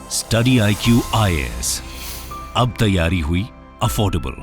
Study IQ IAS, अब तैयारी हुई अफोर्डेबल।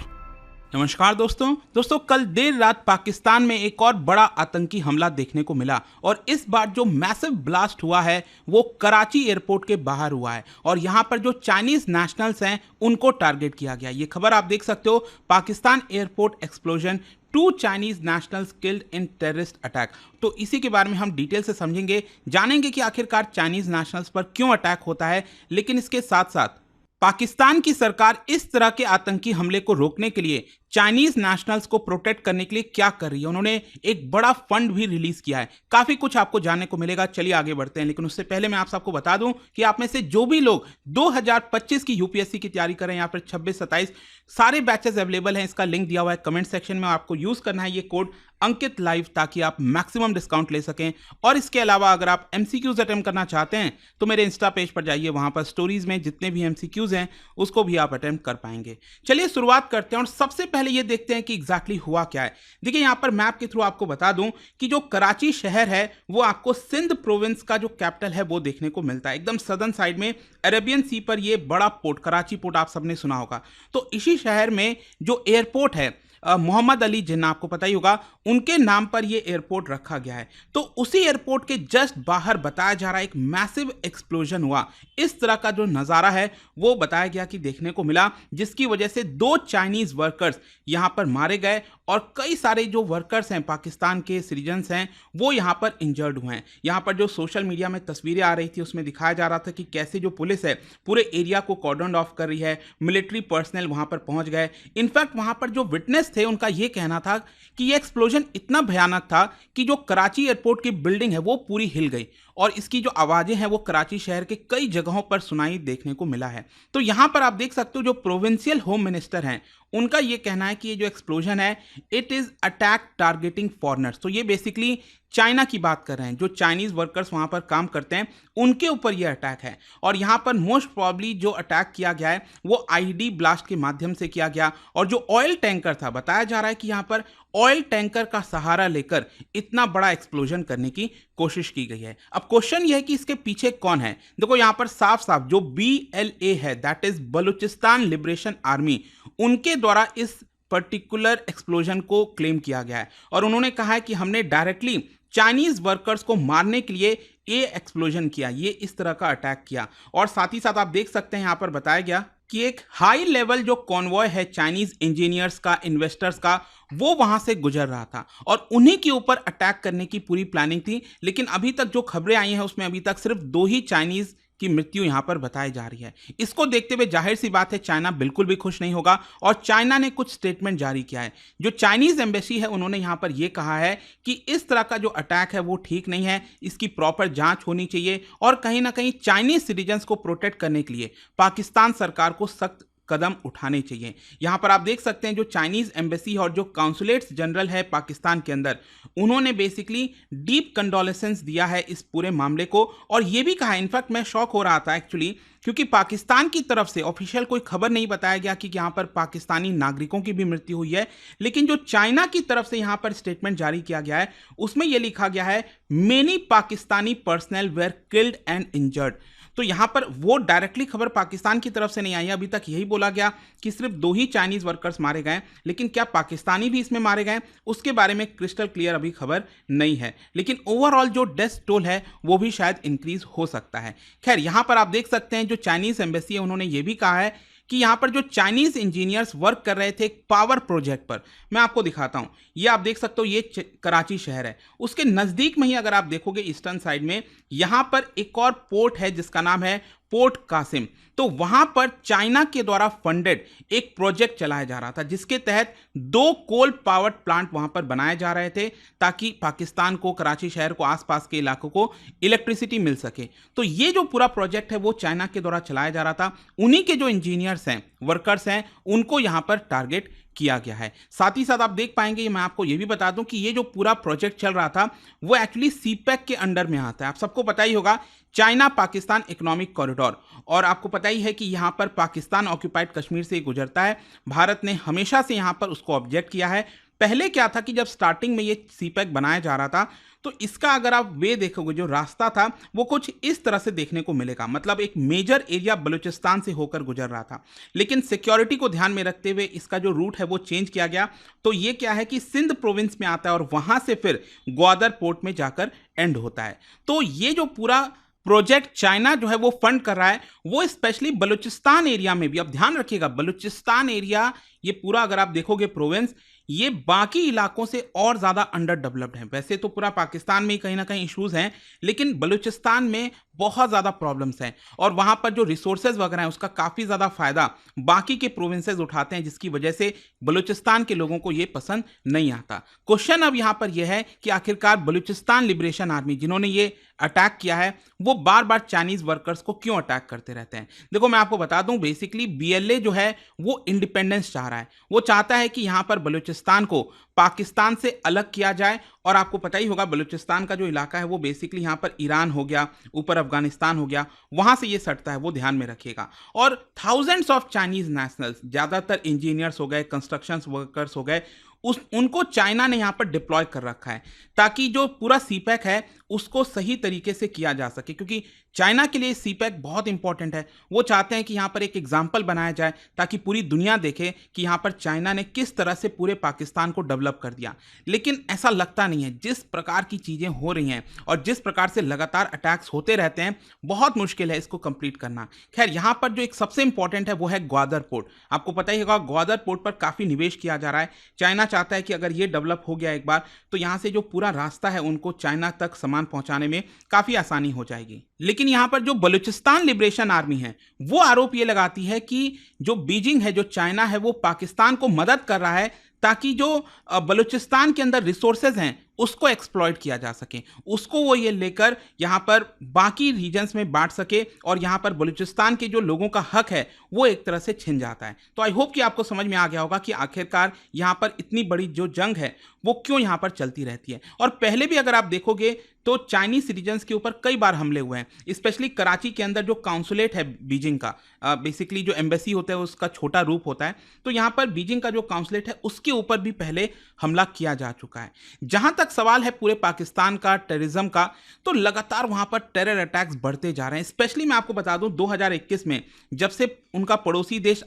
नमस्कार दोस्तों कल देर रात पाकिस्तान में एक और बड़ा आतंकी हमला देखने को मिला और इस बार जो मैसिव ब्लास्ट हुआ है वो कराची एयरपोर्ट के बाहर हुआ है और यहां पर जो चाइनीज नेशनल्स हैं उनको टारगेट किया गया। ये खबर आप देख सकते हो, Pakistan airport explosion, 2 Chinese nationals killed in terrorist attack. तो इसी के बारे में हम डिटेल से समझेंगे, जानेंगे कि आखिरकार चाइनीज नेशनल्स पर क्यों अटैक होता है। लेकिन इसके साथ साथ पाकिस्तान की सरकार इस तरह के आतंकी हमले को रोकने के लिए चाइनीज नेशनल्स को प्रोटेक्ट करने के लिए क्या कर रही है। उन्होंने एक बड़ा फंड भी रिलीज किया है, काफी कुछ आपको जानने को मिलेगा। चलिए आगे बढ़ते हैं, लेकिन उससे पहले मैं आप सबको बता दूं कि आप में से जो भी लोग 2025 की यूपीएससी की तैयारी कर रहे हैं, यहाँ पर 26-27 सारे बैचेस अवेलेबल हैं। इसका लिंक दिया हुआ है कमेंट सेक्शन में, आपको यूज करना है ये कोड अंकित लाइव, ताकि आप मैक्सिमम डिस्काउंट ले सकें। और इसके अलावा अगर आप एमसीक्यूज अटेम्प्ट करना चाहते हैं तो मेरे इंस्टा पेज पर जाइए, वहां पर स्टोरीज में जितने भी एमसीक्यूज हैं उसको भी आप अटेम्प्ट कर पाएंगे। चलिए शुरुआत करते हैं और सबसे पहले ये देखते हैं कि एग्जैक्टली हुआ क्या है। देखिए यहां पर मैप के थ्रू आपको बता दूं कि जो कराची शहर है वो आपको सिंध प्रोविंस का जो कैपिटल है वो देखने को मिलता है। एकदम सदर्न साइड में अरेबियन सी पर ये बड़ा पोर्ट, कराची पोर्ट आप सबने सुना होगा। तो इसी शहर में जो एयरपोर्ट है मोहम्मद अली जिन्ना, आपको पता ही होगा, उनके नाम पर यह एयरपोर्ट रखा गया है। तो उसी एयरपोर्ट के जस्ट बाहर बताया जा रहा है एक मैसिव एक्सप्लोजन हुआ। इस तरह का जो नज़ारा है वो बताया गया कि देखने को मिला, जिसकी वजह से 2 चाइनीज वर्कर्स यहां पर मारे गए और कई सारे जो वर्कर्स हैं, पाकिस्तान के सिटीजन्स हैं, वो यहां पर इंजर्ड हुए हैं। यहां पर जो सोशल मीडिया में तस्वीरें आ रही थी उसमें दिखाया जा रहा था कि कैसे जो पुलिस है पूरे एरिया को कॉर्डन ऑफ कर रही है, मिलिट्री पर्सनल वहां पर पहुंच गए। इनफैक्ट वहां पर जो विटनेस थे उनका यह कहना था कि यह एक्सप्लोजन इतना भयानक था कि जो कराची एयरपोर्ट की बिल्डिंग है वो पूरी हिल गई और इसकी जो आवाजें हैं वो कराची शहर के कई जगहों पर सुनाई देखने को मिला है। तो यहां पर आप देख सकते हो जो प्रोविंशियल होम मिनिस्टर हैं उनका यह कहना है कि ये जो एक्सप्लोजन है it is attack targeting foreigners. तो ये बेसिकली चाइना की बात कर रहे हैं, जो चाइनीज वर्कर्स वहां पर काम करते हैं उनके ऊपर यह अटैक है। और यहां पर मोस्ट प्रॉब्ली जो अटैक किया गया है वो आईडी ब्लास्ट के माध्यम से किया गया और जो ऑयल टैंकर था, बताया जा रहा है कि यहां पर ऑयल टैंकर का सहारा लेकर इतना बड़ा एक्सप्लोजन करने की कोशिश की गई है। अब क्वेश्चन यह है कि इसके पीछे कौन है। देखो यहां पर साफ साफ जो BLA है, that is Balochistan liberation army, उनके द्वारा इस पर्टिकुलर एक्सप्लोजन को क्लेम किया गया है और उन्होंने कहा है कि हमने डायरेक्टली चाइनीज वर्कर्स को मारने के लिए ये एक्सप्लोजन किया, ये इस तरह का अटैक किया। और साथ ही साथ आप देख सकते हैं यहां पर बताया गया कि एक हाई लेवल जो कॉन्वॉय है चाइनीज इंजीनियर्स का, इन्वेस्टर्स का, वो वहां से गुजर रहा था और उन्हीं के ऊपर अटैक करने की पूरी प्लानिंग थी। लेकिन अभी तक जो खबरें आई हैं उसमें अभी तक सिर्फ 2 ही चाइनीज की मृत्यु यहां पर बताई जा रही है। इसको देखते हुए जाहिर सी बात है चाइना बिल्कुल भी खुश नहीं होगा और चाइना ने कुछ स्टेटमेंट जारी किया है। जो चाइनीज एम्बेसी है उन्होंने यहां पर यह कहा है कि इस तरह का जो अटैक है वो ठीक नहीं है, इसकी प्रॉपर जांच होनी चाहिए और कहीं ना कहीं चाइनीज सिटीजन्स को प्रोटेक्ट करने के लिए पाकिस्तान सरकार को सख्त कदम उठाने चाहिए। यहां पर आप देख सकते हैं जो चाइनीज एम्बेसी और जो काउंसुलेट्स जनरल है पाकिस्तान के अंदर, उन्होंने बेसिकली डीप कंडोलेंसेंस दिया है इस पूरे मामले को और यह भी कहा, इनफैक्ट मैं शॉक हो रहा था एक्चुअली, क्योंकि पाकिस्तान की तरफ से ऑफिशियल कोई खबर नहीं बताया गया कि यहां पर पाकिस्तानी नागरिकों की भी मृत्यु हुई है। लेकिन जो चाइना की तरफ से यहां पर स्टेटमेंट जारी किया गया है उसमें यह लिखा गया है many Pakistani personal where killed and injured. तो यहां पर वो डायरेक्टली खबर पाकिस्तान की तरफ से नहीं आई। अभी तक यही बोला गया कि सिर्फ 2 ही चाइनीज वर्कर्स मारे गए, लेकिन क्या पाकिस्तानी भी इसमें मारे गए उसके बारे में क्रिस्टल क्लियर अभी खबर नहीं है। लेकिन ओवरऑल जो डेथ टोल है वो भी शायद इंक्रीज हो सकता है। खैर यहां पर आप देख सकते हैं जो चाइनीज एम्बेसी है उन्होंने ये भी कहा है कि यहां पर जो चाइनीज इंजीनियर्स वर्क कर रहे थे एक पावर प्रोजेक्ट पर, मैं आपको दिखाता हूं, ये आप देख सकते हो, ये कराची शहर है, उसके नजदीक में ही अगर आप देखोगे ईस्टर्न साइड में यहां पर एक और पोर्ट है जिसका नाम है पोर्ट कासिम। तो वहां पर चाइना के द्वारा फंडेड एक प्रोजेक्ट चलाया जा रहा था जिसके तहत 2 कोल पावर्ड प्लांट वहां पर बनाए जा रहे थे ताकि पाकिस्तान को, कराची शहर को, आसपास के इलाकों को इलेक्ट्रिसिटी मिल सके। तो ये जो पूरा प्रोजेक्ट है वो चाइना के द्वारा चलाया जा रहा था। उन्हीं के जो इंजीनियर्स हैं, वर्कर्स हैं, उनको यहां पर टारगेट किया गया है। साथ ही साथ आप देख पाएंगे, मैं आपको यह भी बता दूं कि ये जो पूरा प्रोजेक्ट चल रहा था वो एक्चुअली सीपैक के अंडर में आता है। आप सबको पता ही होगा चाइना पाकिस्तान इकोनॉमिक कॉरिडोर, और आपको पता ही है कि यहां पर पाकिस्तान ऑक्यूपाइड कश्मीर से गुजरता है। भारत ने हमेशा से यहां पर उसको ऑब्जेक्ट किया है। पहले क्या था कि जब स्टार्टिंग में ये सीपैक बनाया जा रहा था तो इसका अगर आप वे देखोगे, जो रास्ता था वो कुछ इस तरह से देखने को मिलेगा। मतलब एक मेजर एरिया बलूचिस्तान से होकर गुजर रहा था, लेकिन सिक्योरिटी को ध्यान में रखते हुए इसका जो रूट है वो चेंज किया गया। तो ये क्या है कि सिंध प्रोविंस में आता है और वहां से फिर ग्वादर पोर्ट में जाकर एंड होता है। तो ये जो पूरा प्रोजेक्ट चाइना जो है वो फंड कर रहा है, वो स्पेशली बलूचिस्तान एरिया में भी। अब ध्यान रखिएगा, बलूचिस्तान एरिया ये पूरा अगर आप देखोगे प्रोविंस, ये बाकी इलाकों से और ज्यादा अंडर डेवलप्ड है। वैसे तो पूरा पाकिस्तान में ही कहीं ना कहीं इश्यूज हैं, लेकिन बलूचिस्तान में बहुत ज्यादा प्रॉब्लम्स हैं और वहां पर जो रिसोर्सेज वगैरह हैं उसका काफी ज्यादा फायदा बाकी के प्रोविंसेस उठाते हैं, जिसकी वजह से बलूचिस्तान के लोगों को ये पसंद नहीं आता। क्वेश्चन अब यहां पर यह है कि आखिरकार बलूचिस्तान लिबरेशन आर्मी जिन्होंने ये अटैक किया है वो बार बार चाइनीज वर्कर्स को क्यों अटैक करते रहते हैं। देखो मैं आपको बता दूं, बेसिकली बीएलए जो है वो इंडिपेंडेंस चाह रहा है। वो चाहता है कि यहां पर बलूचिस्तान को पाकिस्तान से अलग किया जाए। और आपको पता ही होगा बलूचिस्तान का जो इलाका है वो बेसिकली यहां पर ईरान हो गया, ऊपर अफगानिस्तान हो गया, वहां से ये सटता है, वो ध्यान में रखिएगा। और थाउजेंड्स ऑफ चाइनीज नेशनल्स, ज्यादातर इंजीनियर्स हो गए, कंस्ट्रक्शन वर्कर्स हो गए, उनको चाइना ने यहां पर डिप्लॉय कर रखा है ताकि जो पूरा सीपैक है उसको सही तरीके से किया जा सके, क्योंकि चाइना के लिए सीपैक बहुत इंपॉर्टेंट है। वो चाहते हैं कि यहां पर एक एग्जाम्पल बनाया जाए ताकि पूरी दुनिया देखे कि यहां पर चाइना ने किस तरह से पूरे पाकिस्तान को डेवलप कर दिया। लेकिन ऐसा लगता नहीं है। जिस प्रकार की चीजें हो रही हैं और जिस प्रकार से लगातार अटैक्स होते रहते हैं, बहुत मुश्किल है इसको कंप्लीट करना। खैर, यहां पर जो एक सबसे इंपॉर्टेंट है वो है ग्वादर पोर्ट। आपको पता ही होगा ग्वादर पोर्ट पर काफी निवेश किया जा रहा है। चाइना चाहता है कि अगर ये डेवलप हो गया एक बार, तो यहां से जो पूरा रास्ता है उनको चाइना तक सामान पहुंचाने में काफी आसानी हो जाएगी। लेकिन यहां पर जो बलूचिस्तान लिबरेशन आर्मी है वो आरोप ये लगाती है कि जो बीजिंग है, जो चाइना है, वो पाकिस्तान को मदद कर रहा है ताकि जो बलूचिस्तान के अंदर रिसोर्सेज हैं उसको एक्सप्लॉइट किया जा सके, उसको वो ये लेकर यहाँ पर बाकी रीजन्स में बांट सके और यहाँ पर बलूचिस्तान के जो लोगों का हक है वो एक तरह से छिन जाता है। तो आई होप कि आपको समझ में आ गया होगा कि आखिरकार यहाँ पर इतनी बड़ी जो जंग है वो क्यों यहाँ पर चलती रहती है। और पहले भी अगर आप देखोगे तो चाइनीज सिटीजन्स के ऊपर कई बार हमले हुए हैं। स्पेशली कराची के अंदर जो काउंसुलेट है बीजिंग का, बेसिकली जो एम्बेसी होता है उसका छोटा रूप होता है, तो यहाँ पर बीजिंग का जो काउंसुलेट है उसके ऊपर भी पहले हमला किया जा चुका है। जहां तक सवाल है पूरे पाकिस्तान का टेररिज्म का, तो लगातार वहां पर टेरर अटैक्स बढ़ते जा रहे हैं। स्पेशली मैं आपको बता दूं 2021 में जब से उनका पड़ोसी देश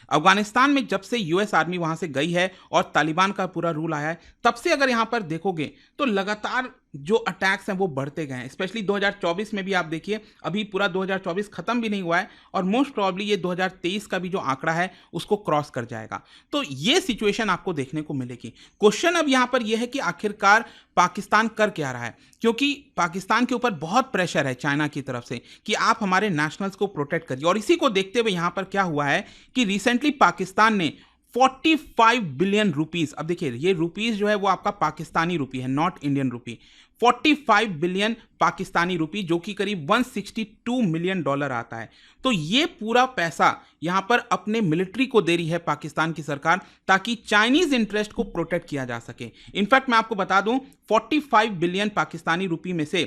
अफगानिस्तान में जब से यूएस आर्मी वहां से गई है और तालिबान का पूरा रूल आया है, तब से अगर यहां पर देखोगे तो लगातार जो अटैक्स हैं वो बढ़ते गए हैं। स्पेशली 2024 में भी आप देखिए, अभी पूरा 2024 खत्म भी नहीं हुआ है और मोस्ट प्रॉब्ली ये 2023 का भी जो आंकड़ा है उसको क्रॉस कर जाएगा। तो ये सिचुएशन आपको देखने को मिलेगी। क्वेश्चन अब यहां पर यह है कि आखिरकार पाकिस्तान कर क्या रहा है, क्योंकि पाकिस्तान के ऊपर बहुत प्रेशर है चाइना की तरफ से कि आप हमारे नेशनल्स को प्रोटेक्ट करिए। और इसी को देखते हुए यहां पर क्या हुआ है कि रिसेंटली पाकिस्तान ने 45 बिलियन रुपीस, अब देखिए ये रुपीस जो है वो आपका पाकिस्तानी रुपी है, not Indian rupee, 45 billion Pakistani rupee, जो कि करीब 162 मिलियन डॉलर आता है। तो ये पूरा पैसा यहां पर अपने मिलिट्री को दे रही है पाकिस्तान की सरकार ताकि चाइनीज इंटरेस्ट को प्रोटेक्ट किया जा सके। इनफैक्ट मैं आपको बता दूं 45 बिलियन पाकिस्तानी रुपी में से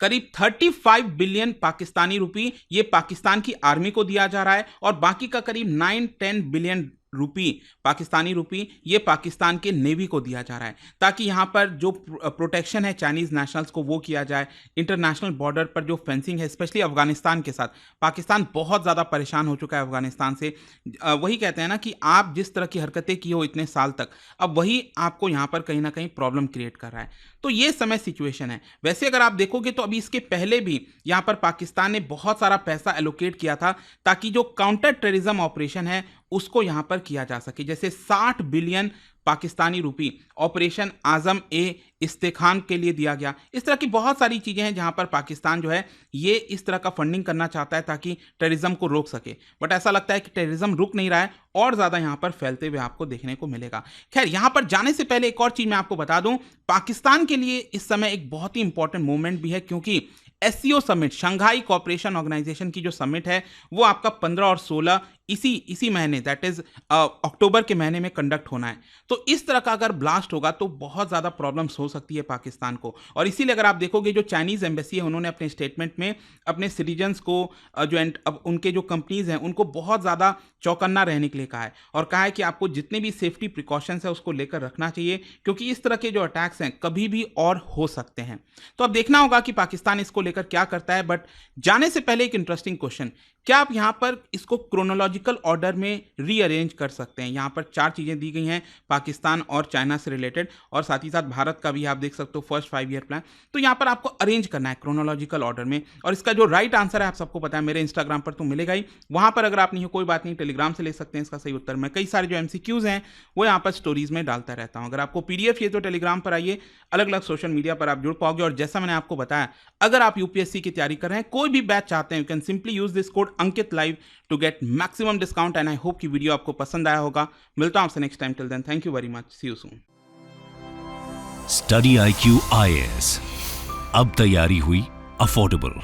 करीब 35 बिलियन पाकिस्तानी रुपी ये पाकिस्तान की आर्मी को दिया जा रहा है और बाकी का करीब 9-10 बिलियन रुपी पाकिस्तानी रुपी ये पाकिस्तान के नेवी को दिया जा रहा है ताकि यहाँ पर जो प्रोटेक्शन है चाइनीज नेशनल्स को वो किया जाए। इंटरनेशनल बॉर्डर पर जो फेंसिंग है स्पेशली अफगानिस्तान के साथ, पाकिस्तान बहुत ज़्यादा परेशान हो चुका है अफगानिस्तान से। वही कहते हैं ना कि आप जिस तरह की हरकतें की हो इतने साल तक, अब वही आपको यहाँ पर कहीं ना कहीं प्रॉब्लम क्रिएट कर रहा है। तो ये समय सिचुएशन है। वैसे अगर आप देखोगे तो अभी इसके पहले भी यहाँ पर पाकिस्तान ने बहुत सारा पैसा एलोकेट किया था ताकि जो काउंटर टेररिज्म ऑपरेशन है उसको यहाँ पर किया जा सके। जैसे 60 बिलियन पाकिस्तानी रुपी ऑपरेशन आजम ए इस्तेखान के लिए दिया गया। इस तरह की बहुत सारी चीज़ें हैं जहाँ पर पाकिस्तान जो है ये इस तरह का फंडिंग करना चाहता है ताकि टेररिज्म को रोक सके। बट ऐसा लगता है कि टेररिज्म रुक नहीं रहा है और ज़्यादा यहाँ पर फैलते हुए आपको देखने को मिलेगा। खैर, यहाँ पर जाने से पहले एक और चीज़ मैं आपको बता दूँ, पाकिस्तान के लिए इस समय एक बहुत ही इंपॉर्टेंट मूवमेंट भी है, क्योंकि SCO summit, Shanghai cooperation organization की जो समिट है वो आपका 15 और 16 इसी महीने दैट इज अक्टूबर के महीने में कंडक्ट होना है। तो इस तरह का अगर ब्लास्ट होगा तो बहुत ज़्यादा प्रॉब्लम्स हो सकती है पाकिस्तान को। और इसीलिए अगर आप देखोगे जो चाइनीज़ एम्बेसी है उन्होंने अपने स्टेटमेंट में अपने सिटीजन्स को अब उनके जो कंपनीज़ हैं उनको बहुत ज़्यादा चौकन्ना रहने के लिए कहा है और कहा है कि आपको जितने भी सेफ्टी प्रिकॉशंस है उसको लेकर रखना चाहिए, क्योंकि इस तरह के जो अटैक्स हैं कभी भी और हो सकते हैं। तो अब देखना होगा कि पाकिस्तान इसको लेकर क्या करता है। बट जाने से पहले एक इंटरेस्टिंग क्वेश्चन, क्या आप यहाँ पर इसको क्रोनोलॉजिकल ऑर्डर में रीअरेंज कर सकते हैं? यहाँ पर 4 चीज़ें दी गई हैं पाकिस्तान और चाइना से रिलेटेड, और साथ ही साथ भारत का भी आप देख सकते हो फर्स्ट 5 ईयर प्लान। तो यहाँ पर आपको अरेंज करना है क्रोनोलॉजिकल ऑर्डर में, और इसका जो राइट आंसर है आप सबको पता है, मेरे इंस्टाग्राम पर तो मिलेगा ही। वहाँ पर अगर आप नहीं हो कोई बात नहीं, टेलीग्राम से ले सकते हैं इसका सही उत्तर। मैं कई सारे जो MCQs हैं वो यहाँ पर स्टोरीज में डालता रहता हूँ। अगर आपको PDF चाहिए तो टेलीग्राम पर आइए, अलग अलग सोशल मीडिया पर आप जुड़ पाओगे। और जैसा मैंने आपको बताया, अगर आप UPSC की तैयारी कर रहे हैं, कोई भी बैच चाहते हैं, you can simply use this code Ankit live to get maximum discount. And I hope कि वीडियो आपको पसंद आया होगा। मिलता हूं आपसे next time. Till then thank you very much, see you soon. Study IQ IAS, अब तैयारी हुई अफोर्डेबल।